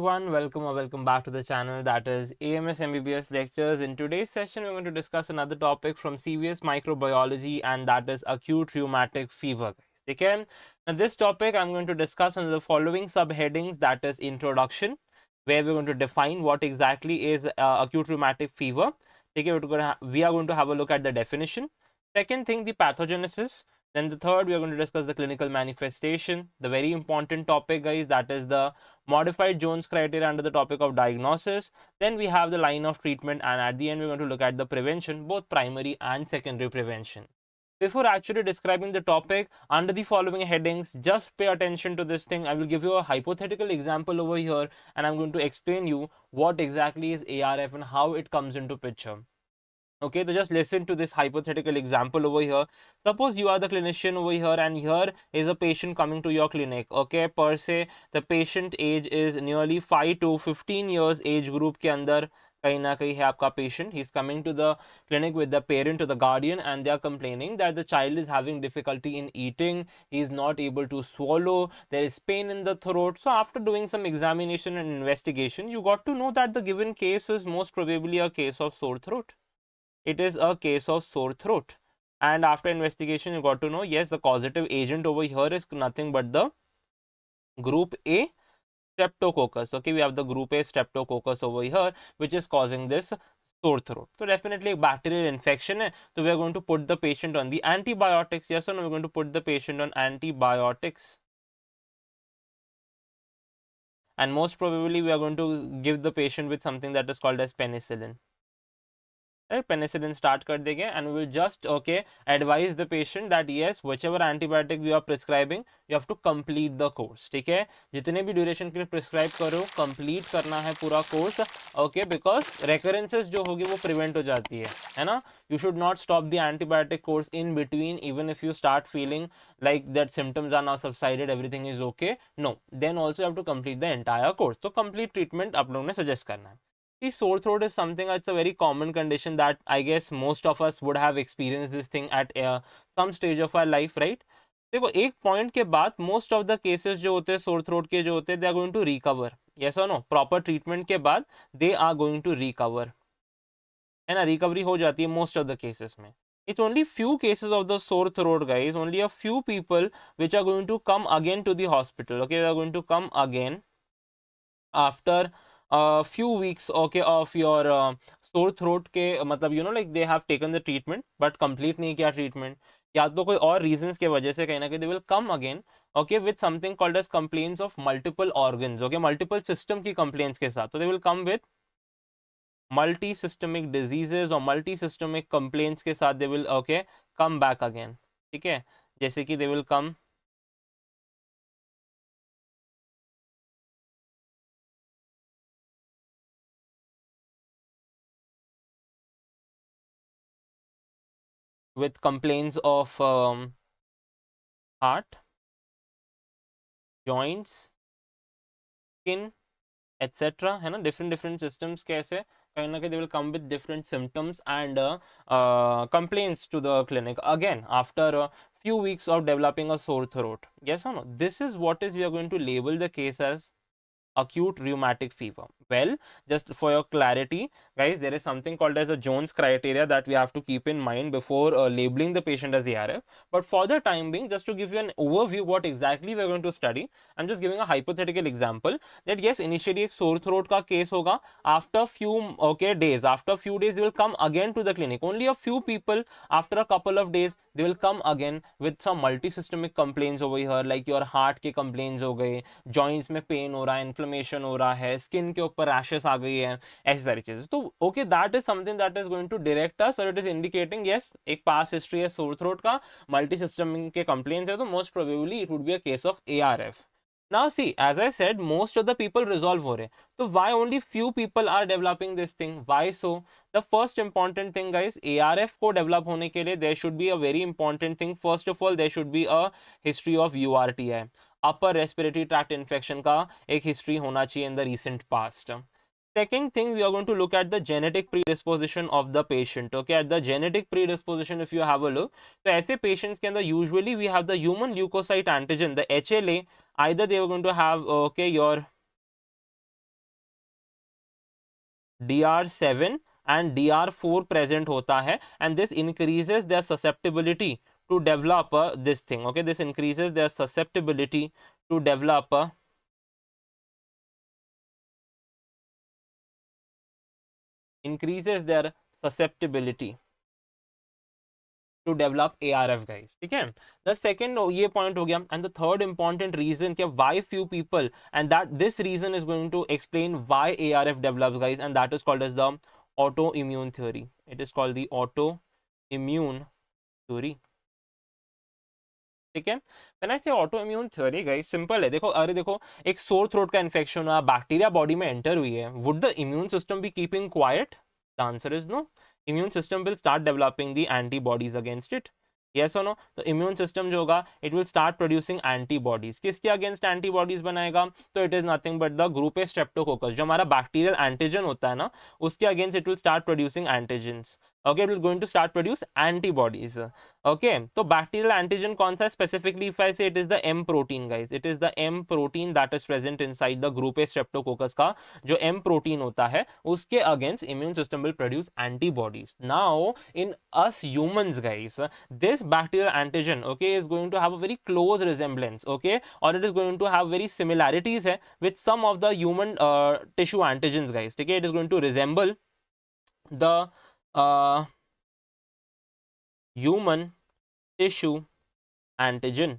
everyone, welcome or welcome back to the channel, that is AMS MBBS lectures. In today's session we're going to discuss another topic from CVS microbiology, and that is acute rheumatic fever. Okay, now this topic I'm going to discuss under the following subheadings, that is introduction, where we're going to define what exactly is acute rheumatic fever. Okay, we are going to have a look at the definition. Second thing, the pathogenesis. Then the third, we are going to discuss the clinical manifestation. The very important topic, guys, that is the modified Jones criteria under the topic of diagnosis. Then we have the line of treatment, and at the end we're going to look at the prevention, both primary and secondary prevention. Before actually describing the topic under the following headings, just pay attention to this thing. I will give you a hypothetical example over here, and I'm going to explain you what exactly is ARF and how it comes into picture. Okay, so just listen to this hypothetical example over here. Suppose you are the clinician over here, and here is a patient coming to your clinic. Okay, per se the patient age is nearly 5 to 15 years age group के अंदर कहीं ना कहीं है आपका patient. He's coming to the clinic with the parent or the guardian, and they are complaining that the child is having difficulty in eating. He is not able to swallow. There is pain in the throat. So after doing some examination and investigation, you got to know that the given case is most probably a case of sore throat. It is a case of sore throat, and after investigation you got to know, yes, the causative agent over here is nothing but the group A streptococcus. Okay, we have the group A streptococcus over here, which is causing this sore throat. So definitely a bacterial infection hai. So we are going to put the patient on the antibiotics. Yes or no? We're going to put the patient on antibiotics, and most probably we are going to give the patient with something that is called as penicillin. Penicillin start kar denge, and we will just advise the patient that yes, whichever antibiotic we are prescribing, you have to complete the course. ठीक है, जितने भी duration के लिए prescribe करो, complete करना है पूरा course. Okay, because recurrences जो होगी वो prevent हो जाती है ना. You should not stop the antibiotic course in between, even if you start feeling like that symptoms are now subsided, everything is okay. No, then also you have to complete the entire course. तो complete treatment आप लोगों ने suggest करना है. See, sore throat is something that's a very common condition that I guess most of us would have experienced this thing at some stage of our life, right? देखो एक point के बाद most of the cases जो होते हैं sore throat के जो होते हैं they are going to recover. Yes और नो? प्रॉपर ट्रीटमेंट के बाद they are going to recover, है ना. रिकवरी हो जाती है मोस्ट ऑफ द केसेस में. It's only few cases of the sore throat, guys. Only a few people which are going to come again to the hospital. Okay, they are going to come again after a few weeks, okay, of your sore throat के मतलब like they have taken the treatment but complete नहीं किया treatment, या तो कोई और reasons के वजह से कहीं ना कहीं they will come again, okay, with something called as complaints of multiple organs, okay, multiple system की complaints के साथ. तो they will come with multi systemic diseases और multi systemic complaints के साथ they will okay come back again. ठीक है, जैसे कि they will come with complaints of heart, joints, skin, etc. है ना. different systems कैसे कहीं ना कहीं they will come with different symptoms and complaints to the clinic again after a few weeks of developing a sore throat. Yes or no? This is what is we are going to label the case as acute rheumatic fever. Well, just for your clarity, guys, there is something called as a Jones criteria that we have to keep in mind before labeling the patient as ARF. But for the time being, just to give you an overview what exactly we are going to study, I'm just giving a hypothetical example that yes, initially एक sore throat का case होगा. After few days, after few days they will come again to the clinic. Only a few people after a couple of days they will come again with some multi-systemic complaints over here, like your heart के complaints हो गए, joints में pain हो रहा है, inflammation हो रहा है, skin के ऊपर rashes आ गई है, ऐसी सारी चीजें. तो okay, that is something that is going to direct us, or it is indicating yes, एक past history है sore throat का, multi-systemic के complaints है, तो most probably it would be a case of ARF. Now see, as I said, most of the people resolve हो रहे. So why only few people are developing this thing? Why so? The first important thing, guys, ARF को develop होने के लिए there should be a very important thing. First of all, there should be a history of URTI, upper respiratory tract infection का एक history होना चाहिए in the recent past. Second thing, we are going to look at the genetic predisposition of the patient. Okay, at the genetic predisposition, if you have a look, so ऐसे patients के अंदर usually we have the human leukocyte antigen, the HLA. Either they are going to have okay your DR7 and DR4 present होता है, and this increases their susceptibility to develop this thing. Okay, this increases their susceptibility to develop increases their susceptibility to develop ARF guys. ठीक है, the second ये point हो गया, and the third important reason कि why few people, and that this reason is going to explain why ARF develops guys, and that is called as the autoimmune theory. It is called the autoimmune theory. ठीक है, when I से auto immune theory guys, simple है, देखो, अरे देखो, एक sore throat का infection हुआ, बैक्टीरिया बॉडी में एंटर हुई है, would the immune system be keeping quite? The answer is no. Immune system will start developing the antibodies against it. Yes और नो? तो इम्यून सिस्टम जो होगा, it will start producing antibodies. किसके against antibodies बनाएगा? तो it is nothing but the group A streptococcus, जो हमारा bacterial antigen होता है ना, उसके against it will start producing antigens. Okay, it will going to start produce antibodies. Okay, तो बैक्टीरियल एंटीजन कौन सा है specifically? If I say it is the M protein guys, it is the M protein that is present inside the group A streptococcus का जो M protein होता है, उसके against immune system will produce antibodies. Now in us humans guys, this bacterial antigen, okay, is going to have a very close resemblance, okay, और it is going to have very similarities है with some of the human tissue antigens guys. ठीक है, it is going to resemble the human tissue antigen.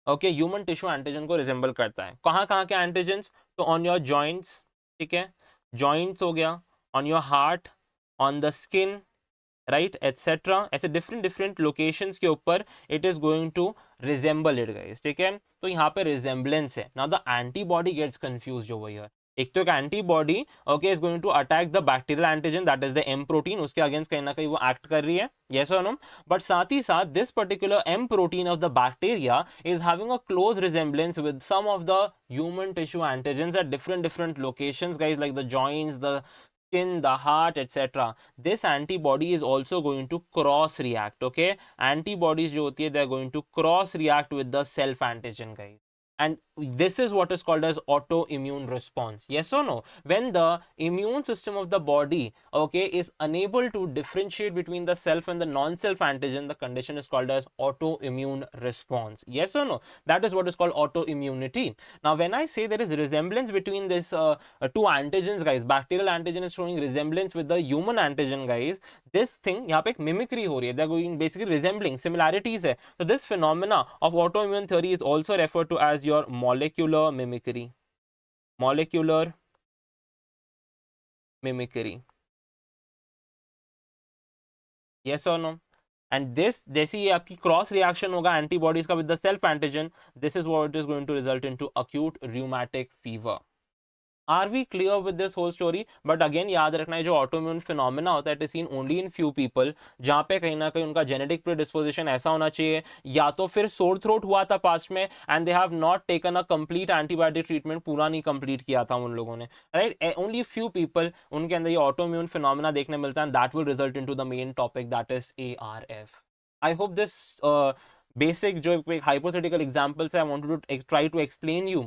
Okay, human tissue antigen को resemble करता है. कहाँ कहाँ के एंटीजेंस? तो ऑन योर जॉइंट्स, ठीक है, जॉइंट्स हो गया, on your heart, on the skin, right, etcetera, ऐसे डिफरेंट डिफरेंट लोकेशंस के ऊपर it is going to resemble it guys. ठीक है, तो यहाँ पे रिजेंबलेंस है. Now the antibody gets confused over here. एक तो एक antibody, okay, is going to attack the bacterial antigen that is the M protein, उसके अगेंस्ट कहीं ना कहीं वो एक्ट कर रही है. यस और नो? बट साथ ही साथ this particular M protein of the bacteria is having a close resemblance with some of the human tissue antigens at different locations guys, like the joints, the skin, the heart, etc. This antibody is also going to cross react. Okay, antibodies जो होती है, they are going to cross react with the self antigen guys, and this is what is called as autoimmune response. Yes or no? When the immune system of the body, okay, is unable to differentiate between the self and the non-self antigen, the condition is called as autoimmune response. Yes or no? That is what is called autoimmunity. Now when I say there is resemblance between this two antigens guys, bacterial antigen is showing resemblance with the human antigen guys, this thing यहाँ पे एक mimicry हो रही है, they are going basically resembling, similarities है. So this phenomena of autoimmune theory is also referred to as your molecular mimicry. Molecular mimicry. Yes or no? And this, जैसे ये आपकी क्रॉस रिएक्शन होगा एंटीबॉडीज का with the self antigen, this is what is going to result into acute rheumatic fever. Are we clear with this whole story? But again याद रखना है, जो autoimmune phenomena होता है, it is seen only in few people, जहाँ पे कहीं ना कहीं उनका जेनेटिक प्रीडिस्पोजिशन ऐसा होना चाहिए, या तो फिर सोर थ्रोट हुआ था पास्ट में and they have not taken a complete antibiotic treatment, पूरा नहीं कंप्लीट किया था उन लोगों ने, राइट. ओनली फ्यू पीपल, उनके अंदर ये ऑटोइम्यून फिनोमेना देखने मिलता है, that will result into the main topic that is ARF. I hope this basic जो hypothetical examples I wanted to try to explain you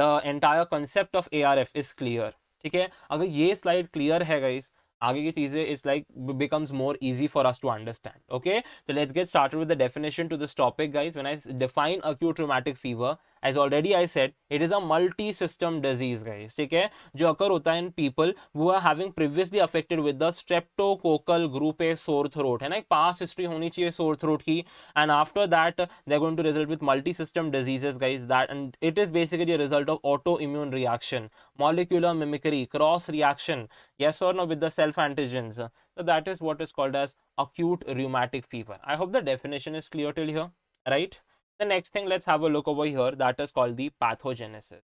the entire concept of ARF is clear. ठीक है, अगर ये slide clear है guys, आगे की चीजें is like becomes more easy for us to understand. Okay, so let's get started with the definition to this topic guys. When I define acute rheumatic fever, as already I said, it is a multi-system disease guys. ठीक है, जो अकर होता है in people who are having previously affected with the streptococcal group A sore throat, है ना, एक past history होनी चाहिए sore throat की, and after that they're going to result with multi-system diseases guys, that, and it is basically a result of autoimmune reaction, molecular mimicry, cross reaction, yes or no, with the self antigens. So that is what is called as acute rheumatic fever. I hope the definition is clear till here, right? The next thing, let's have a look over here, that is called the pathogenesis.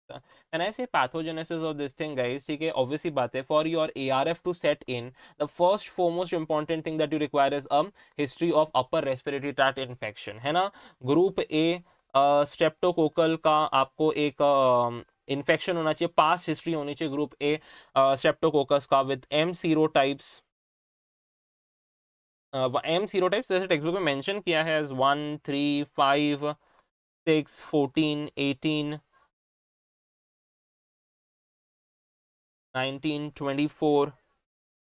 When I say pathogenesis of this thing guys, ठीक है, obviously बात है, for your ARF to set in, the first foremost important thing that you require is a history of upper respiratory tract infection, है ना. Group A streptococcal का आपको एक infection होना चाहिए, पास्ट हिस्ट्री होनी चाहिए ग्रुप ए स्ट्रेप्टोकोकस का with M serotypes. M serotypes जैसे टेक्स्ट बुक में मेंशन किया है 1, 3, 5, 6, 14, 18, 19, 24,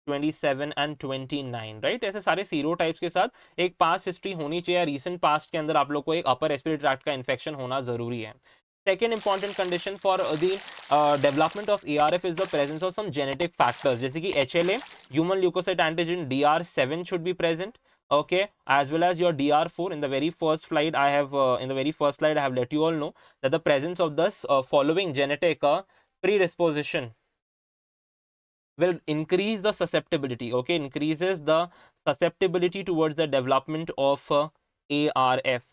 27 एंड 29, राइट? ऐसे सारे सीरोटाइप्स के साथ एक पास्ट हिस्ट्री होनी चाहिए, रिसेंट पास्ट के अंदर आप लोग को एक अपर रेस्पिरेटरी ट्रैक्ट का इन्फेक्शन होना जरूरी है. Second important condition for the development of ARF is the presence of some genetic factors, जैसे कि HLA, human leukocyte antigen DR7 should be present, okay, as well as your DR4. In the very first slide I have let you all know that the presence of this following genetic predisposition will increase the susceptibility, okay, increases the susceptibility towards the development of ARF.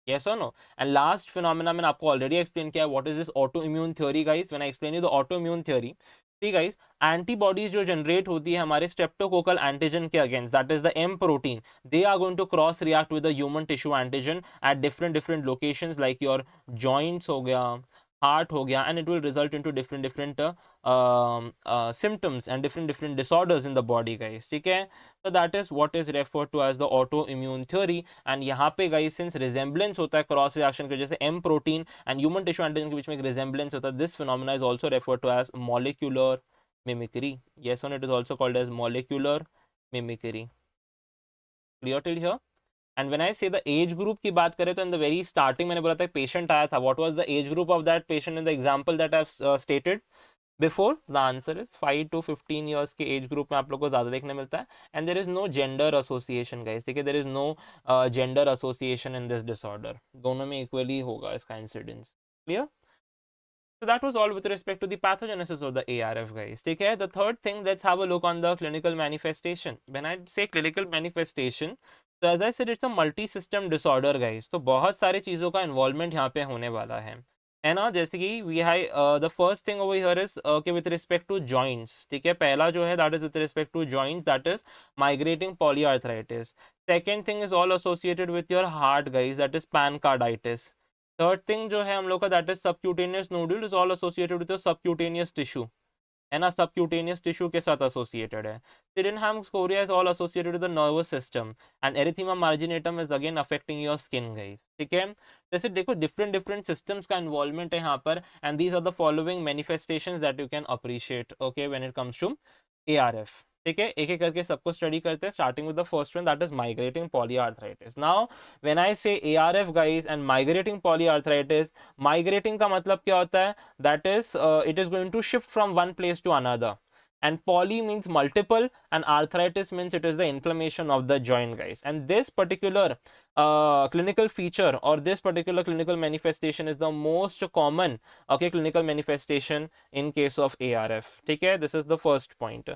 Yes or no? And last phenomena मैंने आपको already explain किया. What is this autoimmune theory, guys? When I explain you the autoimmune theory, see guys, antibodies जो generate होती है हमारे streptococcal antigen के against, that is the M protein, they are going to cross react with the human tissue antigen at different locations, like your joints हो गया, heart हो गया, and it will result into different symptoms and different disorders in the body, guys. ठीक है? So that is what is referred to as the autoimmune theory. And यहाँ पे guys, since resemblance होता है cross reaction के, जैसे M protein and human tissue antigen के बीच में एक resemblance होता है, this phenomena is also referred to as molecular mimicry. Yes or no? It is also called as molecular mimicry. Clear till here? And when I say the age group की बात करें तो in the very starting मैंने बोला था patient आया था. What was the age group of that patient in the example that I've stated before? The answer is 5 to 15 years के age group में आप लोग को ज़्यादा देखने मिलता है. And there is no gender association, guys. ठीक है, there is no gender association in this disorder. दोनों में equally होगा इसका incidence. Clear? So that was all with respect to the pathogenesis of the ARF, guys. Take care. The third thing, let's have a look on the clinical manifestation. When I say clinical manifestation, so as I said, it's a multi-system disorder, guys. तो बहुत सारी चीज़ों का involvement यहाँ पे होने वाला है ना? जैसे कि we have the first thing over here is okay with respect to joints. ठीक है, पहला जो है that is with respect to joints, that is migrating polyarthritis. Second thing is all associated with your heart, guys, that is pancarditis. Third thing जो है हम लोग का that is subcutaneous nodule, is all associated with subcutaneous tissue, है ना? Subcutaneous tissue के साथ associated है. Sydenham chorea is all associated with the nervous system, and erythema marginatum is again affecting your skin, guys. ठीक है, जैसे देखो different systems का इन्वॉल्वमेंट है यहाँ पर, and these are the following manifestations that you can appreciate, okay, when it comes to ARF. ठीक है, एक एक करके सबको स्टडी करते हैं, starting with the first one, that is migrating polyarthritis. Now when I say ARF, guys, and migrating polyarthritis, migrating का मतलब क्या होता है? That is it is going to shift from one place to another, and poly means multiple, and arthritis means it is the inflammation of the joint, guys. And this particular clinical feature or this particular clinical manifestation is the most common, okay, clinical manifestation in case of ARF. Okay, this is the first point.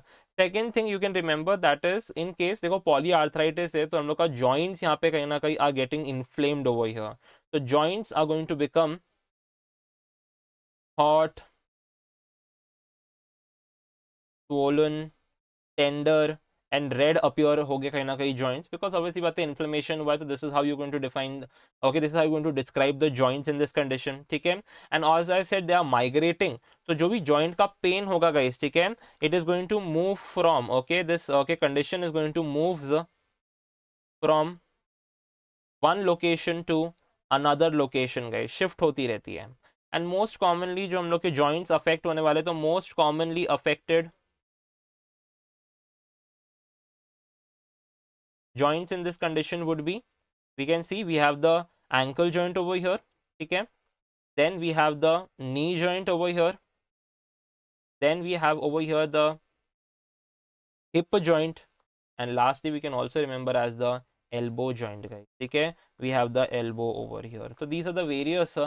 Second thing you can remember, that is in case देखो polyarthritis है तो हम लोग का joints यहाँ पे कहीं ना कहीं are getting inflamed over here. So joints are going to become hot, swollen, tender and red appear हो गया कहीं ना कहीं जॉइंट्स, बिकॉज ऑब्वियसली बात है इन्फ्लेमेशन हुआ है. तो this is how you going to define, okay, this is how you going to describe the joints in this condition. ठीक है, and as I said they are migrating, तो जो भी जॉइंट का पेन होगा गाइस, ठीक है, it is going to move from, okay, this okay condition is going to move from one location to another location, guys, shift होती रहती है. एंड मोस्ट कॉमनली जो हम लोग के जॉइंट्स अफेक्ट होने वाले, तो most commonly affected joints in this condition would be, we can see we have the ankle joint over here, okay, then we have the knee joint over here, then we have over here the hip joint, and lastly we can also remember as the elbow joint, guys. Okay, we have the elbow over here. So these are the various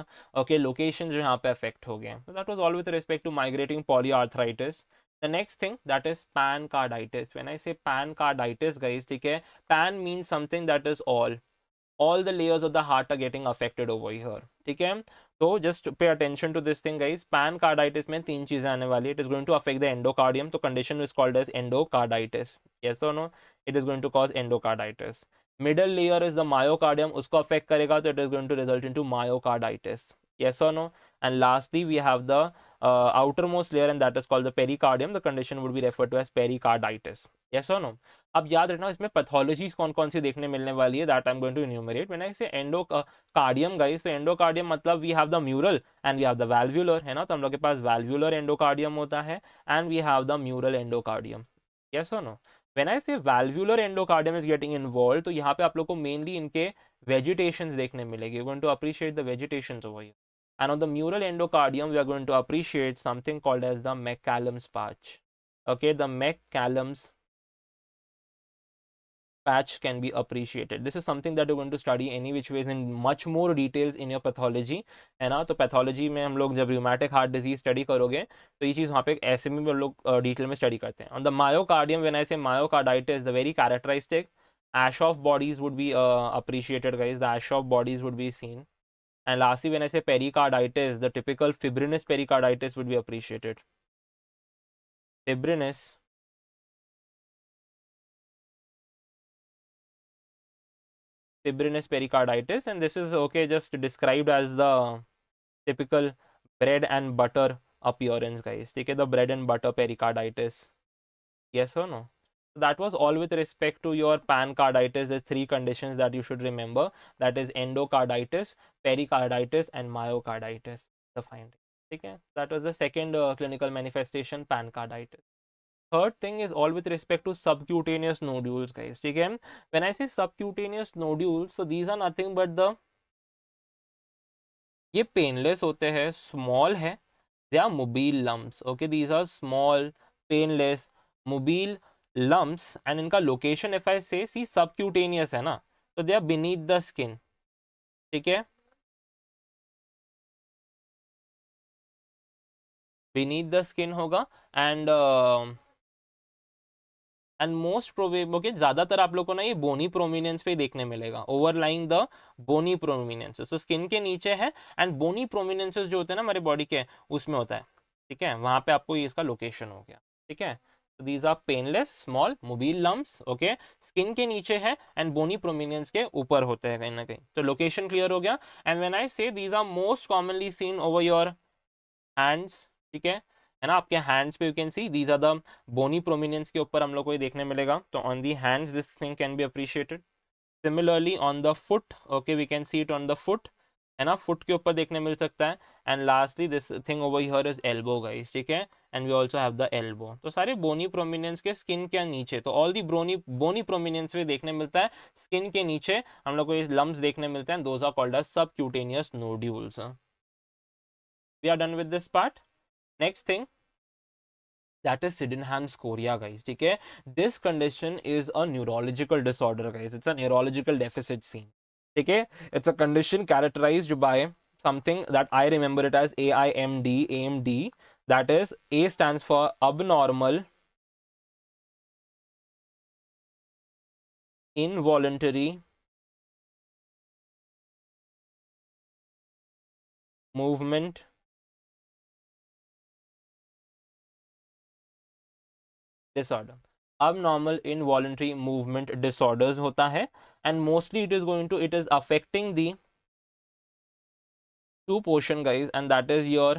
okay locations जो यहाँ पे affect हो गए. So that was all with respect to migrating polyarthritis. The next thing, that is pancarditis. When I say pancarditis, guys, ठीक है, pan means something that is all the layers of the heart are getting affected over here. ठीक है, तो just pay attention to this thing, guys. Pancarditis में तीन चीजें आने वाली. It is going to affect the endocardium, तो condition is called as endocarditis. Yes or no? It is going to cause endocarditis. Middle layer is the myocardium, उसको affect करेगा, तो it is going to result into myocarditis. Yes or no? And lastly we have the outermost layer, and that is called the pericardium. The condition would be referred to as pericarditis. Yes or no? अब याद रखना इसमें pathologies कौन कौन सी देखने मिलने वाली है, that I am going to enumerate when I say endocardium guys. तो एंडोकार्डियम मतलब we have the mural and we have the valvular, है ना। तो हम लोग के पास वैल्वुलर एंडोकार्डियम होता है and we have the mural endocardium, yes और no. When I say valvular endocardium is getting involve, तो यहाँ पे आप लोग को मेनली इनके वेजिटेशन देखने मिलेगी, you going to appreciate the vegetations over here. And on the mural endocardium, we are going to appreciate something called as the McCallum's patch. Okay, the McCallum's patch can be appreciated. This is something that you're going to study any which ways in much more details in your pathology, है ना। तो pathology में हम लोग जब rheumatic heart disease study करोगे तो ये चीज़ वहाँ पे ऐसे में भी हम लोग डिटेल में स्टडी करते हैं। On the myocardium, when I say myocarditis, the very characteristic Aschoff bodies would be appreciated, guys. The Aschoff bodies would be seen. And lastly, when I say pericarditis, the typical fibrinous pericarditis would be appreciated. Fibrinous pericarditis, and this is okay just described as the typical bread and butter appearance, guys. Take the bread and butter pericarditis. Yes or no? So that was all with respect to your pancarditis. The three conditions that you should remember, that is endocarditis, pericarditis, and myocarditis. The finding. Okay, that was the second clinical manifestation, pancarditis. Third thing is all with respect to subcutaneous nodules, guys. Okay, when I say subcutaneous nodules, so these are nothing but the, ये painless होते हैं, small है, they are mobile lumps. Okay, these are small painless mobile lumps and इनका location if I say see subcutaneous है ना, तो they are beneath the skin, ठीक है, बीनीथ द स्किन होगा। एंड मोस्ट प्रोबेबल, ओके, ज्यादातर आप लोग को ना ये बोनी प्रोमिनेंस पे देखने मिलेगा, ओवरलाइंग द बोनी प्रोमिनेंसेस। तो स्किन के नीचे है एंड बोनी प्रोमिनेंसेस जो होते हैं ना हमारे बॉडी के, उसमें होता है, ठीक है, वहां पे आपको ये इसका लोकेशन हो गया, ठीक है। तो these are painless small mobile lumps, okay, skin के नीचे है एंड बोनी प्रोमिनेंस के ऊपर होते हैं कहीं ना कहीं। तो लोकेशन क्लियर हो गया। And when I say these are most commonly seen over your hands, ठीक है ना, आपके हैंड्स पे you can see these are the bony prominence के ऊपर हम लोग को ये देखने मिलेगा। तो on the hands this thing can be appreciated. Similarly on the foot, okay, we can see it on the foot, है ना, फुट के ऊपर देखने मिल सकता है। And lastly this thing over here is elbow, guys, ठीक है, and we also have the elbow. तो सारे बोनी प्रोमिनेंस के स्किन के नीचे, तो ऑल दी बोनी प्रोमिनेंस में देखने मिलता है, स्किन के नीचे हम लोग को ये लम्स देखने मिलते हैं, those are called as subcutaneous nodules. We are done with this part. Next thing, that is Sydenham's chorea, guys, ठीक है। This condition is a neurological disorder, guys. It's a neurological deficit scene, ठीक है। It's a condition characterized by something that I remember it as AIMD. That is, A stands for abnormal involuntary movement disorder। abnormal involuntary movement disorders होता है, and mostly it is affecting the two portion, guys, and that is your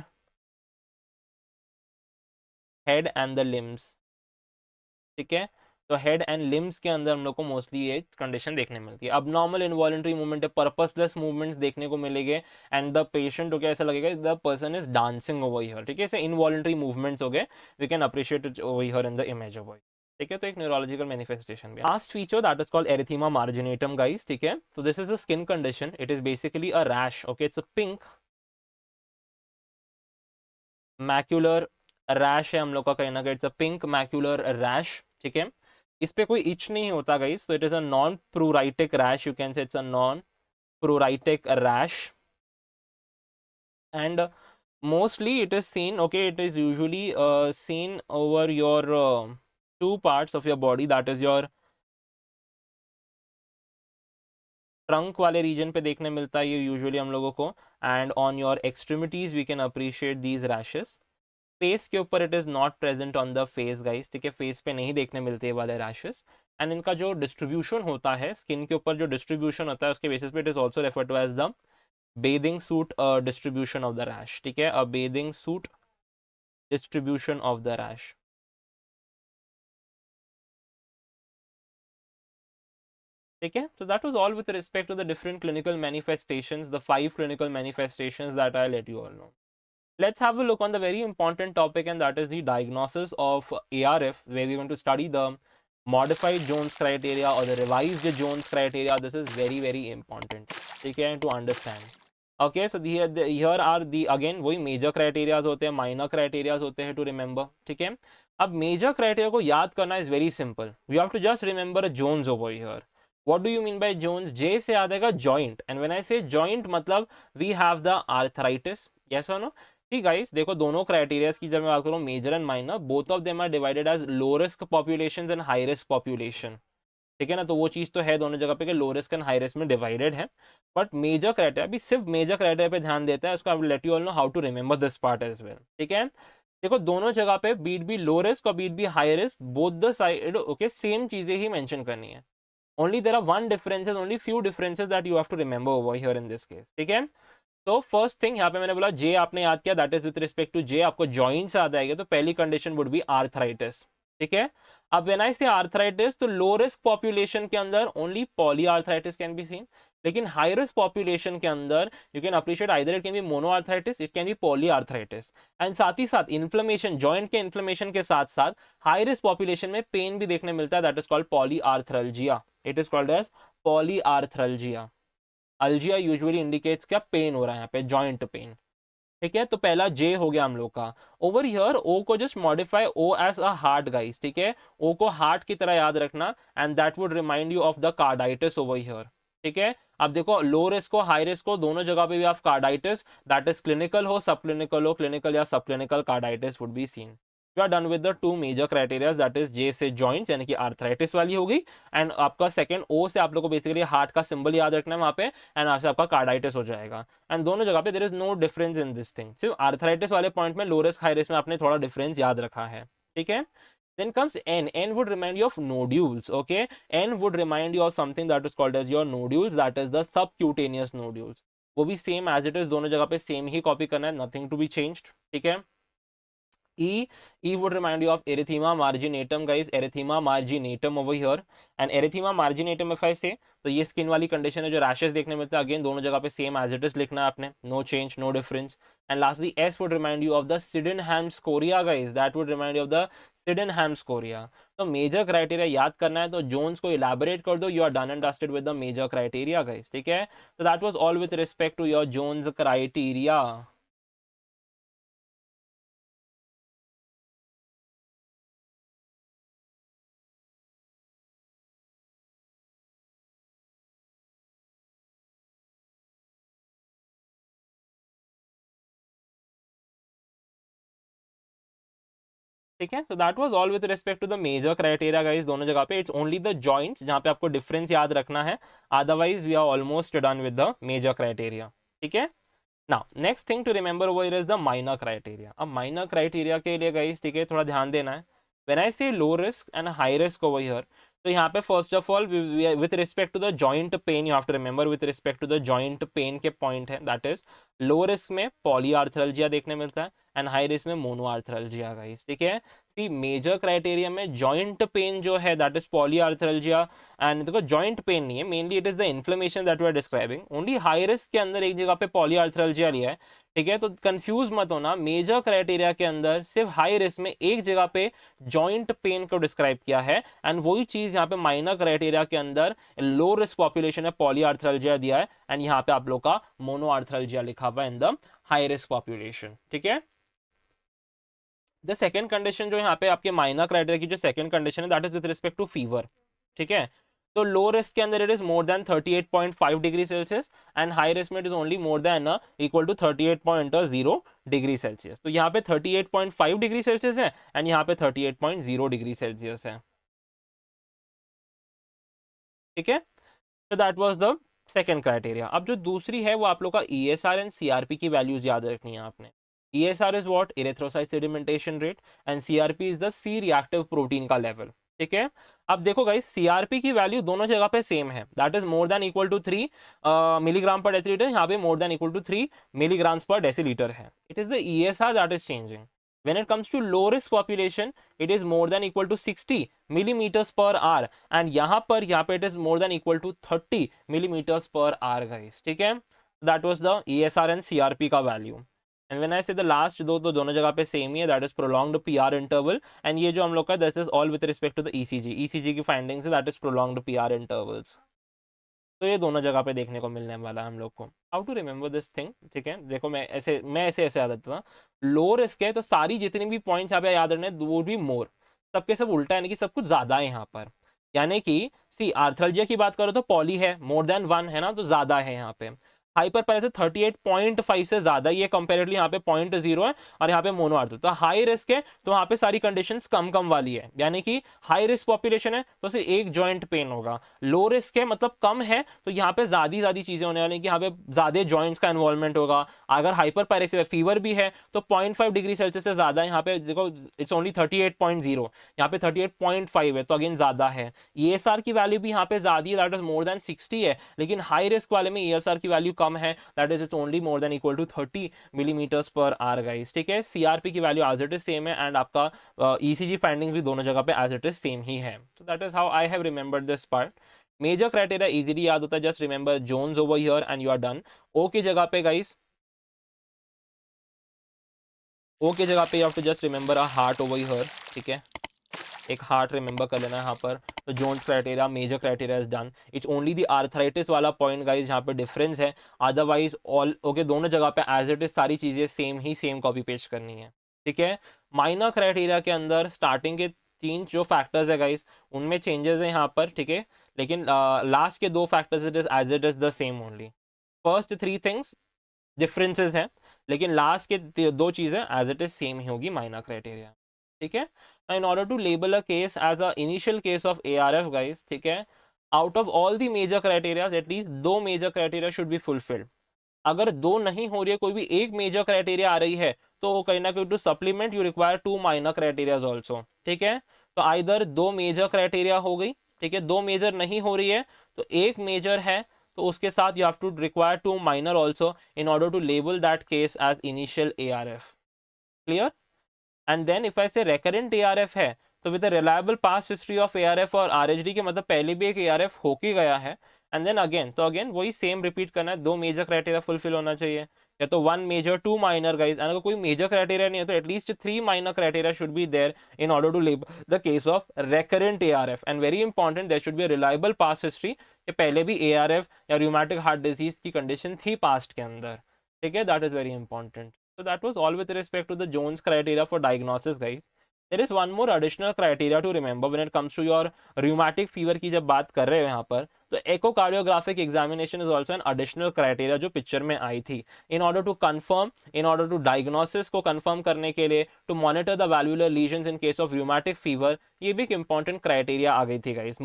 head and the limbs, ठीक है। तो head and limbs के अंदर हम लोग को मोस्टली ये कंडीशन देखने मिलती है। अब नॉर्मल इनवॉलंटरी मूवमेंट है, पर्पसलेस मूवमेंट्स देखने को मिलेंगे एंड द पेशेंट को क्या ऐसा लगेगा the person is dancing over here, ठीक है, ऐसे इनवॉलंटरी मूवमेंट्स हो गए, we can appreciate it over here in the image over, ठीक है। तो एक न्यूरोलॉजिकल मैनिफेस्टेशन भी। Last feature that is called erythema marginatum, guys, ठीक है। तो this is a skin condition, it is basically a rash, okay, it's a pink macular rash है हम लोग का, कहीं ना कहीं it's a pink macular rash, ठीक है। इस पे कोई इच नहीं होता, गाइस, तो it is a non pruritic rash, you can say it's a non pruritic rash. And mostly it is seen, okay, it is usually seen over your two parts of your body, that is your trunk वाले region पे देखने मिलता है ये usually हम लोगों को, and on your extremities we can appreciate these rashes. Face के ऊपर it is not present on the face, guys, ठीक है, फेस पे नहीं देखने मिलते ये वाले रैशेस। एंड इनका जो डिस्ट्रीब्यूशन होता है स्किन के ऊपर, जो डिस्ट्रीब्यूशन होता है उसके बेसिस पे it is also refer to as the bathing suit distribution of the rash, ठीक है, a bathing suit distribution of the rash. ठीक है, so that was all with respect to the different clinical manifestations, the 5 clinical manifestations that I let you all know. Let's have a look on the very important topic, and that is the diagnosis of ARF, where we're going to study the modified Jones criteria or the revised Jones criteria. This is very very important, okay, to understand. Okay, so here are the again वही major criterias होते हैं, minor criterias होते हैं to remember. ठीक है, अब major criteria को याद करना is very simple. We have to just remember Jones over here. What do you mean by Jones? J से याद आएगा joint, and when I say joint मतलब we have the arthritis. Yes or no? ठीक guys, देखो दोनों criterias की जब मैं बात करूँ major and minor, both of them are divided as low risk population and high risk population. ठीक है ना, तो वो चीज तो है दोनों जगह पे कि low risk and high risk में डिवाइडेड है. बट मेजर क्राइटेरिया अभी सिर्फ मेजर क्राइटेरिया पे ध्यान देता है, उसको I will let you all know how to remember this part as well. ठीक है, देखो दोनों जगह पे बीट बी लो रिस्क और be it be high risk, both the side okay same चीजें ही मेंशन करनी है. Only there are one differences, only few differences that you have to remember over here in this case. ठीक है, तो first thing यहाँ पे मैंने बोला जे आपने याद किया, that is with respect to J आपको जॉइंट से याद आएगा, तो पहली कंडीशन वुड बी आर्थराइटिस. ठीक है, अब व्हेन आई से आर्थराइटिस तो लो रिस्क पॉपुलेशन के अंदर only poly arthritis can be seen, लेकिन हाई रिस्क पॉपुलेशन के अंदर you can appreciate either it can be mono arthritis, it can be poly arthritis. And साथ ही साथ इन्फ्लेमेशन, जॉइंट के इन्फ्लेमेशन के साथ साथ हाई रिस्क पॉपुलेशन में पेन भी देखने मिलता है, that is called poly arthralgia. It is called as poly arthralgia. Algia usually indicates क्या, पेन हो रहा है यहाँ पे, जॉइंट पेन. ठीक है, तो पहला जे हो गया हम लोग का. ओवर हियर ओ को just modify O as a heart guys. ठीक है, ओ को हार्ट की तरह याद रखना, and that would remind you of the carditis over here. ठीक है, अब देखो लो रिस्क हो हाई रिस्क हो दोनों जगह पे भी आप कार्डाइटिस, दैट इज क्लिनिकल हो सब क्लिनिकल हो, क्लिनिकल या subclinical carditis would be seen. You are done with the two major criteria, that is J से जॉइंट्स यानी कि आर्थराइटिस वाली होगी, एंड आपका सेकंड ओ से आप लोग को बेसिकली हार्ट का सिंबल याद रखना है वहां पे, एंड आपसे आपका कार्डाइटिस हो जाएगा. एंड दोनों जगह पे there is no difference in this thing, सिर्फ आर्थराइटिस वाले पॉइंट में लो रिस्क हाई रिस्क में आपने थोड़ा डिफरेंस याद रखा है. ठीक है, then comes n. N would remind you of nodules. Okay, n would remind you of something that is called as your nodules, that is the subcutaneous nodules. वो भी सेम एज इट इज दोनों जगह पे same ही copy करना है, nothing to be changed. ठीक है, E. E would remind you of erythema marginatum guys, erythema marginatum over here. And erythema marginatum if I say, तो ये स्किन वाली कंडीशन है जो रैशेस देखने मिलते हैं, अगेन दोनों जगह पे सेम एज इट इज लिखना है आपने, no change no difference. And lastly S would remind you of the Sydenham scoria guys, that would remind you of the Sydenham scoria. तो मेजर क्राइटेरिया याद करना है तो जोन्स को इलेबोरेट कर दो, you are done and dusted with the major criteria guys. ठीक है, तो that was all with respect to your Jones criteria. ठीक है, तो that was all with respect to the major criteria guys दोनों जगह पे. इट्स ओनली द जॉइंट्स जहां पे आपको डिफरेंस याद रखना है, otherwise we are almost done with the major criteria. ठीक है, now next thing to remember over is the minor criteria. अब माइनर क्राइटेरिया के लिए गाइस ठीक है थोड़ा ध्यान देना है. When I say low risk and high risk over here, तो यहाँ पे first of all with respect to the joint pain you have to remember, with respect to the joint pain के पॉइंट है, दैट इज लो रिस्क में polyarthralgia देखने मिलता है and high risk में मोनोआर्थरल्जिया गाइस. ठीक है, सी मेजर क्राइटेरिया में जॉइंट पेन जो है दैट इज पॉलीआर्थरल्जिया, एंड देखो जॉइंट पेन नहीं है, mainly it is the inflammation that we are describing. Only high risk के अंदर एक जगह पे पॉलीआर्थरल्जिया लिया है. ठीक है, तो कंफ्यूज मत होना, मेजर क्राइटेरिया के अंदर सिर्फ हाई रिस्क में एक जगह पे जॉइंट पेन को डिस्क्राइब किया है, एंड वही चीज यहाँ पे माइनर क्राइटेरिया के अंदर लो रिस्क पॉपुलेशन है पॉलीआर्थरल्जिया दिया है, एंड यहाँ पे आप लोग का मोनोआर्थरल्जिया लिखा हुआ है in the high risk population. ठीक है, द सेकेंड कंडीशन जो यहाँ पे आपके माइनर क्राइटेरिया की जो सेकेंड कंडीशन है that is with respect to fever. ठीक है, तो लो रिस्क के अंदर it is more than 38.5 degree Celsius, and high risk में it is only more than equal to 38.0 degree Celsius. तो यहाँ पे 38.5 डिग्री सेल्सियस है एंड यहाँ पे 38.0 डिग्री सेल्सियस है. ठीक है, तो that was the second criteria. अब जो दूसरी है वो आप लोग का ESR एंड CRP की वैल्यूज याद रखनी है आपने. ESR is what, erythrocyte sedimentation rate, and CRP is the C reactive protein का लेवल. ठीक है, अब देखो गाइस CRP की वैल्यू दोनों जगह पे सेम है, that is more than equal to 3 milligram per decilitre, यहाँ पे more than equal to 3 milligrams per decilitre है. It is the ESR that is changing. When it comes to low risk population, it is more than equal to 60 millimeters per hour, and यहाँ पे it is more than equal to 30 millimeters per hour guys. ठीक है, that was the ESR and CRP का value. And when I say the last दो तो दोनों जगह पे सेम ही है, that is prolonged PR interval, and ये जो हम लोग का that is all with respect to the ECG की findings है, that is prolonged PR intervals. तो ये दोनों जगह पे देखने को मिलने वाला है हम लोग को. How to remember this thing, ठीक है, देखो मैं ऐसे याद रखता था. लो रिस्क है तो सारी जितनी भी पॉइंट्स यहाँ पे याद रखने वो भी मोर, सबके सब उल्टा, यानी कि सब कुछ ज्यादा है यहाँ पर. यानी कि सी आर्थ्रल्जिया की बात करो तो पॉली है, मोर देन 1 है ना, तो ज्यादा है यहाँ पे. हाइपर पैरासिस 38.5 से ज्यादा, ये कंपेरेटिवली यहाँ पे 0.0 है, और यहाँ पे मोनोआर्थो तो हाई रिस्क है, तो वहाँ पे सारी कंडीशंस कम कम वाली है. यानी कि हाई रिस्क पॉपुलेशन है तो सिर्फ एक जॉइंट पेन होगा. लो रिस्क है मतलब कम है, तो यहाँ पे ज्यादा चीजें होने वाली, कि यहाँ पे ज्यादा जॉइंट्स का इन्वॉल्वमेंट होगा. अगर हाइपर पैरासिस फीवर भी है तो 0.5 डिग्री सेल्सियस से ज्यादा, यहाँ पे देखो इट्स ओनली 38.0, यहाँ पे 38.5 है, तो अगेन ज्यादा है. ESR की वैल्यू भी यहाँ पे ज्यादा है, दैट इज मोर देन 60 है, लेकिन हाई रिस्क वाले में ESR की वैल्यू कम है, that is it's only more than equal to 30 millimetres per hour guys. ठीक है, CRP की value as it is same है, एंड आपका ECG फाइंडिंग्स भी दोनों जगह पे एज इट इज सेम ही है. So that is how I have remembered this part. Major criteria easily याद होता है, just remember Jones over here and you are done. O की जगह पे गाइस, ओ की जगह पे you have to just remember a heart over here. ठीक है, एक हार्ट रिमेंबर कर लेना है यहाँ पर. तो Jones criteria, major criteria is done. It's only the arthritis वाला पॉइंट गाइस जहाँ पे डिफरेंस है, अदरवाइज ऑल ओके, दोनों जगह पे एज इट इज सारी चीजें सेम कॉपी पेस्ट करनी है. ठीक है, माइनर क्राइटेरिया के अंदर स्टार्टिंग के 3 जो फैक्टर्स है गाइस उनमें चेंजेस है यहाँ पर. ठीक है, लेकिन लास्ट के 2 factors it is as it is the same only. First 3 things differences हैं, लेकिन लास्ट के 2 चीजें एज इट इज सेम ही होगी माइनर क्राइटेरिया. ठीक है, in order to label a case as a initial case of ARF guys, ठीक है, out of all the major criteria at least 2 major criteria should be fulfilled. अगर 2 नहीं हो रही है, कोई भी एक मेजर क्राइटेरिया आ रही है, तो कहीं ना कहीं to supplement you require 2 minor criterias also. ठीक है, तो आइदर 2 मेजर क्राइटेरिया हो गई, ठीक है, 2 मेजर नहीं हो रही है तो एक मेजर है, तो उसके साथ you have to require 2 minor also in order to label that case as initial ARF. Clear? And then if I say recurrent ARF है, तो with reliable past history of ARF और RHD के मतलब पहले भी एक ARF होके गया है. एंड देन अगेन वही सेम रिपीट करना है, 2 मेजर क्राइटेरिया फुलफिल होना चाहिए, या तो 1 मेजर 2 माइनर गाइज. अगर कोई मेजर क्राइटेरिया नहीं है तो at least 3 minor criteria should be there in order to label the case of recurrent ARF. And very important, there should be reliable past history, कि पहले भी ARF या रूमेटिक हार्ट डिजीज की कंडीशन थी past के अंदर. ठीक है, that is very important. So that was all with respect to the Jones criteria for diagnosis guys. There is one more additional criteria to remember when it comes to your rheumatic fever की जब बात कर रहे हो यहाँ पर, तो echocardiographic examination is also an additional criteria जो पिक्चर में आई थी. In order to confirm, in order to diagnosis को confirm करने के लिए, to monitor the valvular lesions in case of rheumatic fever, ये भी एक important criteria आ गई थी guys.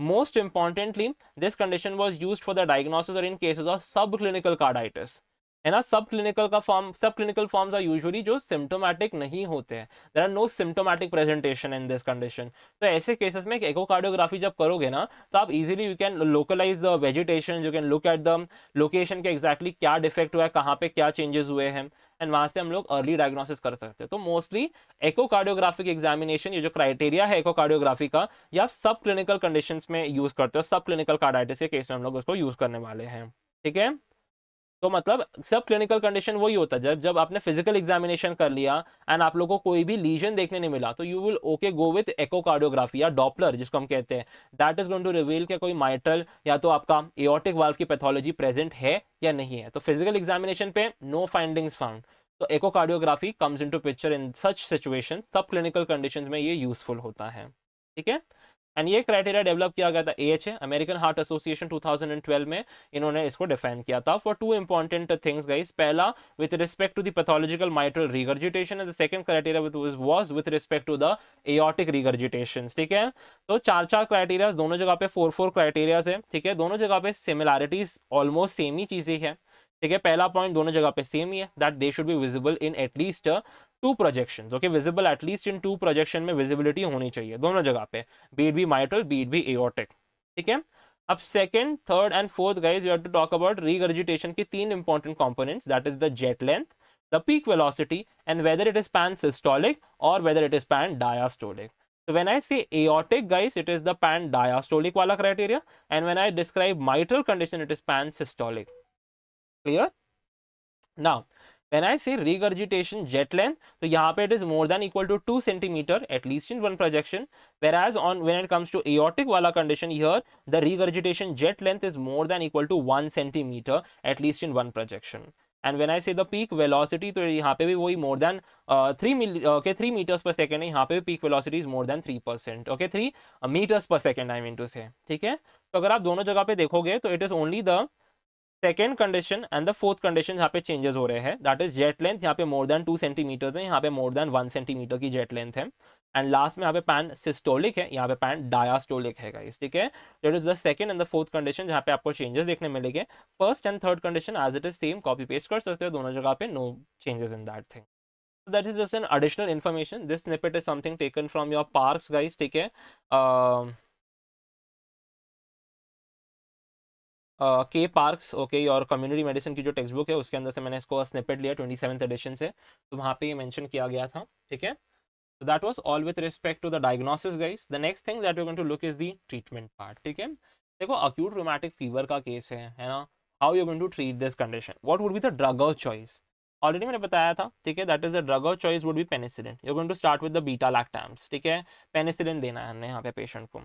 Most importantly, this condition was used for the diagnosis or in cases of subclinical carditis. है ना, subclinical forms are usually जो symptomatic नहीं होते हैं. There are no symptomatic presentation in this condition. तो ऐसे केसेस में echocardiography जब करोगे ना, तो आप easily you can localise the vegetation, you can look at the location के एग्जैक्टली क्या डिफेक्ट हुआ है, कहाँ पे क्या चेंजेस हुए हैं, एंड वहां से हम लोग अर्ली डायग्नोसिस कर सकते हैं. तो मोस्टली एकोकार्डियोग्राफिक एग्जामिनेशन, ये जो क्राइटेरिया है एकोकार्डियोग्राफी का, ये आप सब क्लिनिकल कंडीशंस में यूज करते हो. सब क्लिनिकल कार्डाइटिस के केस में हम लोग उसको यूज करने वाले हैं. ठीक है, तो मतलब सब क्लिनिकल कंडीशन वही होता है जब आपने फिजिकल एग्जामिनेशन कर लिया एंड आप लोगों को कोई भी लीजन देखने नहीं मिला, तो you will okay go with echocardiography या डॉपलर जिसको हम कहते हैं. That is going to reveal कि कोई माइट्रल या तो आपका एओर्टिक वाल्व की पैथोलॉजी प्रेजेंट है या नहीं है. तो फिजिकल एग्जामिनेशन पे नो फाइंडिंग्स फाउंड, तो echocardiography comes into picture in such situation. Subclinical conditions में ये यूजफुल होता है. ठीक है, एंड ये क्राइटेरिया डेवलप किया गया था AHA, अमेरिकन हार्ट एसोसिएशन 2012 में इन्होंने इसको डिफाइन किया था फॉर 2 इंपॉर्टेंट थिंग्स गाइस. पहला with respect to the pathological mitral regurgitation, and the second criteria was with respect to the aortic regurgitation. ठीक है, तो 4 क्राइटेरिया, दोनों जगह पे 4 क्राइटेरियाज है. ठीक है, दोनों जगह पे सिमिलैरिटीज ऑलमोस्ट सेम ही चीजें हैं. ठीक है, पहला पॉइंट दोनों जगह पे सेम ही है, that they should be visible in at least 2 projections. Okay, visible at least in 2 projection में विजिबिलिटी होनी चाहिए दोनों जगह पे, बीट भी माइट्रल बीट भी एओर्टिक. ठीक है, अब second, third and fourth guys we have to talk about regurgitation के 3 important components, that is the jet length, the peak velocity, and whether it is pan-systolic or whether it is pan-diastolic. So when I say aortic, guys, it is the pan-diastolic wala criteria, and when I describe mitral condition, it is pan-systolic. Clear? Now, when I say regurgitation jet length, so यहाँ पे it is more than equal to 2 centimeter at least in one projection, whereas when it comes to aortic wala condition, here the regurgitation jet length is more than equal to 1 centimeter at least in one projection. And when I say the peak velocity, तो यहाँ पे भी वही more than 3 meters per second है, यहाँ पे भी peak velocity is more than 3%, okay, 3 meters per second I mean to say, ठीक है. तो अगर आप दोनों जगह पे देखोगे तो it is only the second condition and the fourth condition यहाँ पे चेंजेस हो रहे हैं, दैट इज जेट लेंथ यहाँ पे मोर देन 2 सेंटीमीटर है, यहाँ पे मोर देन 1 सेंटीमीटर की जेट लेंथ है, एंड लास्ट में यहाँ पे पैन सिस्टोलिक है, यहाँ पे पैन डायास्टोलिक है गाइस, ठीक है. That is the second and the fourth condition जहाँ पे आपको चेंजेस देखने मिलेंगे. First and third condition as it is same, copy paste कर सकते हो दोनों जगह पे, no changes in that thing. That is just an additional information. This snippet is something taken from your Parks, guys, ठीक है. के पार्क्स, ओके, और कम्युनिटी मेडिसिन की जो टेक्स्ट बुक है उसके अंदर से मैंने इसको स्निपेट लिया 27th एडिशन से, तो वहाँ पे ये मेंशन किया गया था, ठीक है. So that was all with respect to the diagnosis, guys. The next thing that we're going to look is the treatment part, ठीक है. देखो acute rheumatic fever का केस है ना. How you're going to treat this condition? What would be the drug of choice? Already मैंने बताया था, ठीक है. That is the drug of choice would be penicillin. You going to start with the beta lactams, ठीक है. Penicillin देना है हमने यहाँ पे पेशेंट को,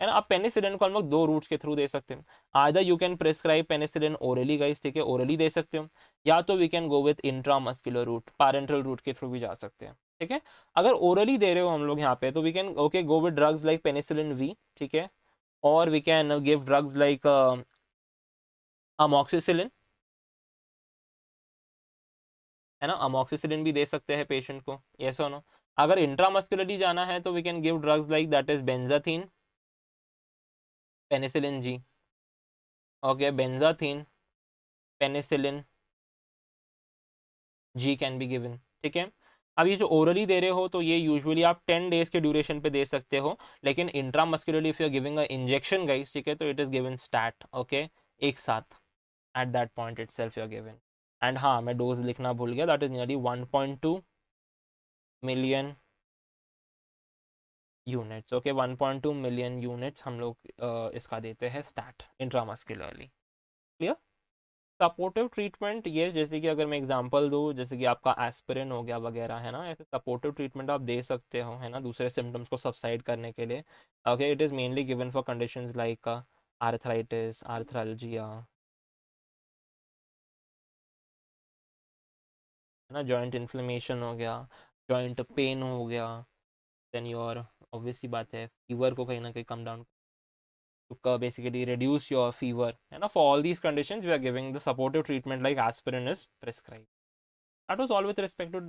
है ना. अब पेनिसिलिन को हम लोग दो रूट्स के थ्रू दे सकते हैं. Either you can prescribe penicillin orally, guys, ठीक है, ओरली दे सकते हो, या तो we can go with intramuscular route, parenteral route के थ्रू भी जा सकते हैं, ठीक है. अगर ओरली दे रहे हो हम लोग यहाँ पे, तो we can okay go with drugs like penicillin V, ठीक है, और we can give drugs like amoxicillin, है ना. अमॉक्सिसिलिन भी दे सकते हैं पेशेंट को, यस और नो. अगर इंट्रामस्कुलरली जाना है तो we can give drugs like that is benzathine, penicillin G, okay, benzathine, penicillin G can be given, ठीक है. अब ये जो ओरली दे रहे हो तो ये यूजुअली आप 10 डेज के ड्यूरेशन पे दे सकते हो, लेकिन intramuscularly if you are giving a injection, guys, ठीक है, तो it is given stat, okay, एक साथ at that point itself you are given. एंड हाँ, मैं डोज लिखना भूल गया, that is nearly 1.2 million units, okay, 1.2 million units हम लोग इसका देते हैं stat intramuscularly. Clear. Supportive treatment ये, जैसे कि अगर मैं एग्जांपल दूँ, जैसे कि आपका एस्पिरिन हो गया वगैरह, है ना, ऐसे सपोर्टिव ट्रीटमेंट आप दे सकते हो, है ना, दूसरे सिम्टम्स को सबसाइड करने के लिए. Okay, it is mainly given for conditions like arthritis, arthralgia, है ना, जॉइंट इन्फ्लेमेशन हो गया, जॉइंट पेन हो गया, देन योर ऑब्वियस सी बात है फीवर को कहीं ना कहीं come down to basically reduce your fever, and for all these conditions we are giving the supportive treatment like aspirin is prescribed. That was all with respect to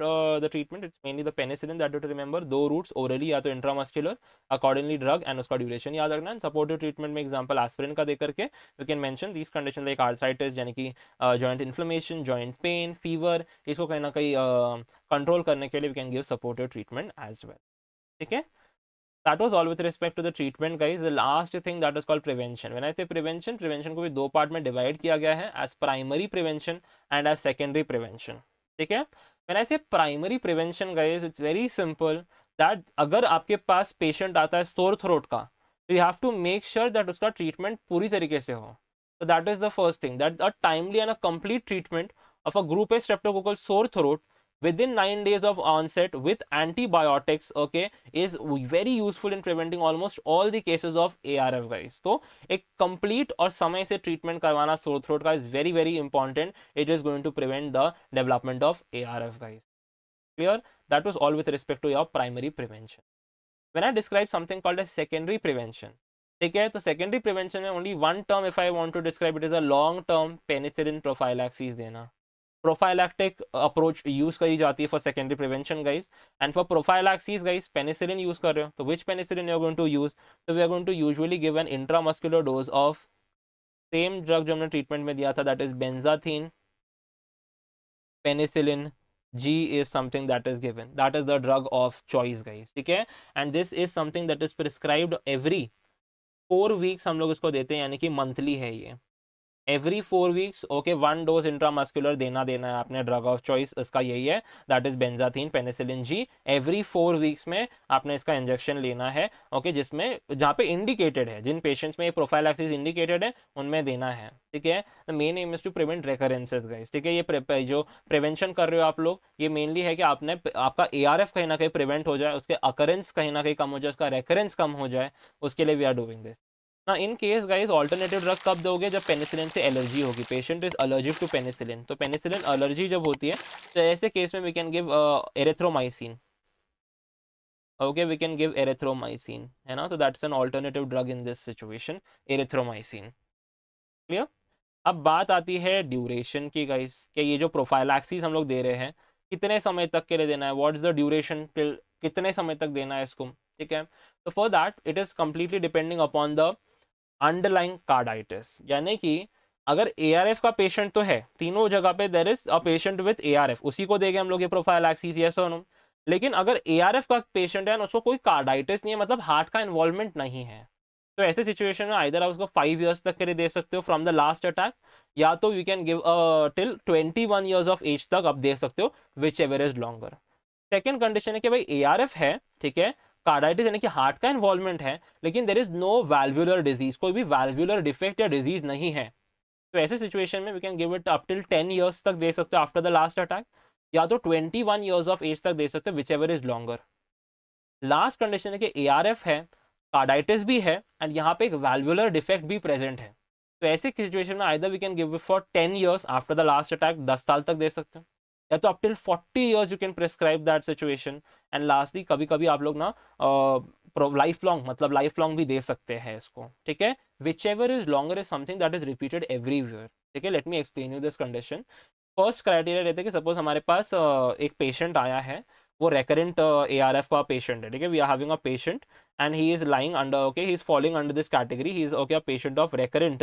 the treatment. It's mainly the penicillin that you have to remember, दो routes orally या तो intramuscular, accordingly drug and उसका duration याद रखना. And supportive treatment में example aspirin का दे करके you can mention these conditions like arthritis, यानी कि joint inflammation, joint pain, fever, इसको कहीं ना कहीं control करने के लिए we can give supportive treatment as well, ठीक है. That was all with respect to the treatment, guys. The last thing that is called prevention. When I say prevention, prevention को भी दो पार्ट में डिवाइड किया गया है, as primary prevention and as secondary prevention, ठीक है. When I say primary prevention, guys, it's very simple that अगर आपके पास पेशेंट आता है sore throat का, तो you have to make sure that उसका ट्रीटमेंट पूरी तरीके से हो. So that is the first thing, that a timely and a complete treatment of a group A streptococcal sore throat within 9 days of onset with antibiotics, okay, is very useful in preventing almost all the cases of ARF, guys. तो एक complete और समय से treatment करवाना sore throat का is very very important. It is going to prevent the development of ARF, guys. Clear. That was all with respect to your primary prevention. When I describe something called as secondary prevention, ठीक है, तो secondary prevention में only one term if I want to describe it is a long term penicillin prophylaxis देना. Prophylactic approach use करी जाती है for secondary prevention, guys. And for prophylaxis, guys, penicillin use कर रहे हो, तो which penicillin you are going to use, तो we are going to usually give an intramuscular dose of same drug जो हमने ट्रीटमेंट में दिया था, that is benzathine, penicillin G is something that is given, that is the drug of choice, guys, ठीक है. and this is something that is prescribed every 4 weeks हम लोग इसको देते हैं, यानी कि मंथली है ये, every 4 weeks okay 1 dose intramuscular देना है आपने, ड्रग ऑफ चॉइस इसका यही है, that is benzathine penicillin G. Every 4 weeks में आपने इसका इंजेक्शन लेना है ओके, जिसमें जहाँ पे इंडिकेटेड है, जिन पेशेंट्स में ये प्रोफाइलैक्सिस इंडिकेटेड है उनमें देना है, ठीक है। The main aim is to prevent recurrences guys, ठीक है। ये जो प्रिवेंशन कर रहे हो आप लोग, ये मेनली है कि आपका ARF कहीं ना कहीं प्रिवेंट हो जाए, उसके अकरेंस कहीं ना कहीं कम हो जाए, उसका रेकरेंस कम हो जाए, उसके लिए वी आर डूइंग दिस ना। In case guys alternative drug कब दोगे, जब पेनिसिलिन से एलर्जी होगी, patient is allergic to penicillin, तो पेनिसिलिन एलर्जी जब होती है तो ऐसे केस में we can give erythromycin, okay, we can give erythromycin, है ना। तो that's an alternative drug in this situation, erythromycin, clear. अब बात आती है ड्यूरेशन की गाइस, कि ये जो प्रोफाइलैक्सिस हम लोग दे रहे हैं कितने समय तक के लिए देना है, what is the duration till, कितने समय तक देना है इसको, ठीक है। तो for that it is completely depending upon the underlying carditis, यानी कि अगर ARF का पेशेंट तो है, तीनों जगह पे there is a patient with ARF, उसी को देंगे हम लोग ये प्रोफाइलैक्सिस, यस और नो। लेकिन अगर ARF का पेशेंट है ना, उसको कोई कार्डाइटिस नहीं है, मतलब हार्ट का इन्वॉल्वमेंट नहीं है, तो ऐसे सिचुएशन में आइदर आप उसको 5 ईयर्स तक के लिए दे सकते हो फ्रॉम द लास्ट अटैक, या तो you can give till 21 years of age तक आप दे सकते हो, whichever is longer. Second condition है कि भाई ARF है, ठीक है, कार्डाइटिस यानी कि हार्ट का इन्वॉल्वमेंट है, लेकिन देर इज नो वैल्वुलर डिजीज, कोई भी वैल्वुलर डिफेक्ट या डिजीज नहीं है, तो ऐसे सिचुएशन में we can give it up till 10 years तक दे सकते हो आफ्टर द लास्ट अटैक, या तो 21 ईयर्स ऑफ एज तक दे सकते हो, whichever is longer. Last condition है कि ARF है, कार्डाइटिस भी है, एंड यहाँ पे एक वैल्वुलर डिफेक्ट भी प्रेजेंट है, तो ऐसे सिचुएशन में either we can give it for 10 years after the last attack, 10 साल तक दे सकते हो, या तो up till 40 years you can prescribe that situation. And lastly कभी कभी आप लोग ना लाइफ लॉन्ग, मतलब लाइफ लॉन्ग भी दे सकते हैं इसको, ठीक है। Whichever is longer is something that is repeated everywhere, ठीक है। Let me explain you this condition. First criteria रहता है कि सपोज हमारे पास एक पेशेंट आया है, वो रेकरेंट ARF का पेशेंट है, ठीक है। We are having a patient and he is lying under, okay, he is falling under this category, he is okay a patient of recurrent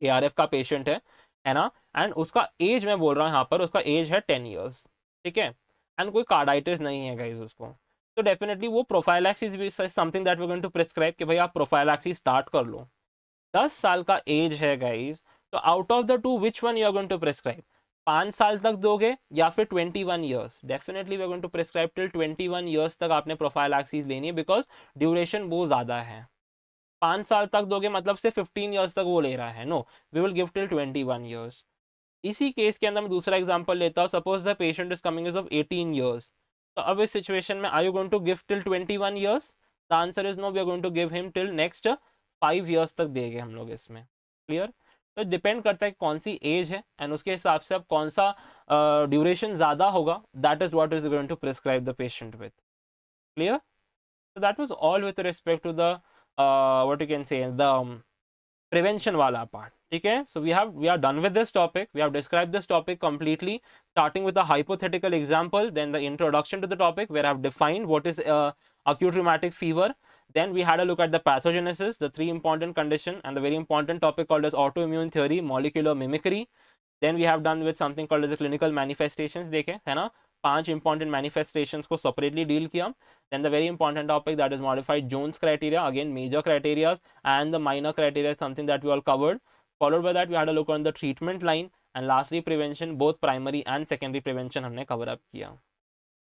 ARF का पेशेंट है ना। एंड उसका एज मैं बोल रहा हूँ यहाँ पर, उसका एज है 10 ईयर्स, ठीक है। एंड कोई कार्डाइटिस नहीं है गाइज उसको, तो डेफिनेटली वो प्रोफाइलैक्सिस भी something that we going to prescribe कि भाई आप प्रोफाइलैक्सिस स्टार्ट कर लो। 10 साल का एज है गाइज, तो out of the two which one you are going to prescribe, 5 साल तक दोगे या फिर 21 years, definitely we are going to prescribe till 21 years तक आपने प्रोफाइलैक्सिस लेनी है, बिकॉज ड्यूरेशन बहुत ज़्यादा है। 5 साल तक दोगे मतलब से 15 ईयर्स तक वो ले रहा है, no, we will give till 21 years. इसी केस के अंदर मैं दूसरा एग्जांपल लेता हूँ, suppose the patient is coming age of 18 years, तो अब इस सिचुएशन में are you going to give till 21 years, the answer is no, we are going to give him till next 5 years तक देंगे हम लोग इसमें, क्लियर। तो डिपेंड करता है कौन सी एज है एंड उसके हिसाब से अब कौन सा ड्यूरेशन ज़्यादा होगा, that is what is going to prescribe the patient with, clear. So that was all with respect to the what you can say the prevention wala part, okay. So we are done with this topic, we have described this topic completely, starting with a hypothetical example, then the introduction to the topic where I have defined what is acute rheumatic fever, then we had a look at the pathogenesis, the 3 important condition, and the very important topic called as autoimmune theory, molecular mimicry, then we have done with something called as the clinical manifestations, देखे है ना, 5 important manifestations को separately deal किया। Then the very important topic that is modified Jones criteria, again major criteria and the minor criteria is something that we all covered. Followed by that we had a look on the treatment line, and lastly prevention, both primary and secondary prevention हमने cover up किया।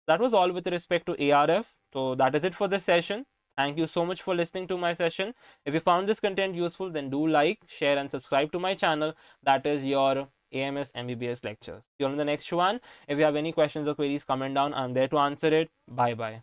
That was all with respect to ARF. So that is it for this session. Thank you so much for listening to my session. If you found this content useful, then do like, share and subscribe to my channel. That is your AMS MBBS lectures. See you on the next one. If you have any questions or queries, comment down. I'm there to answer it. Bye bye.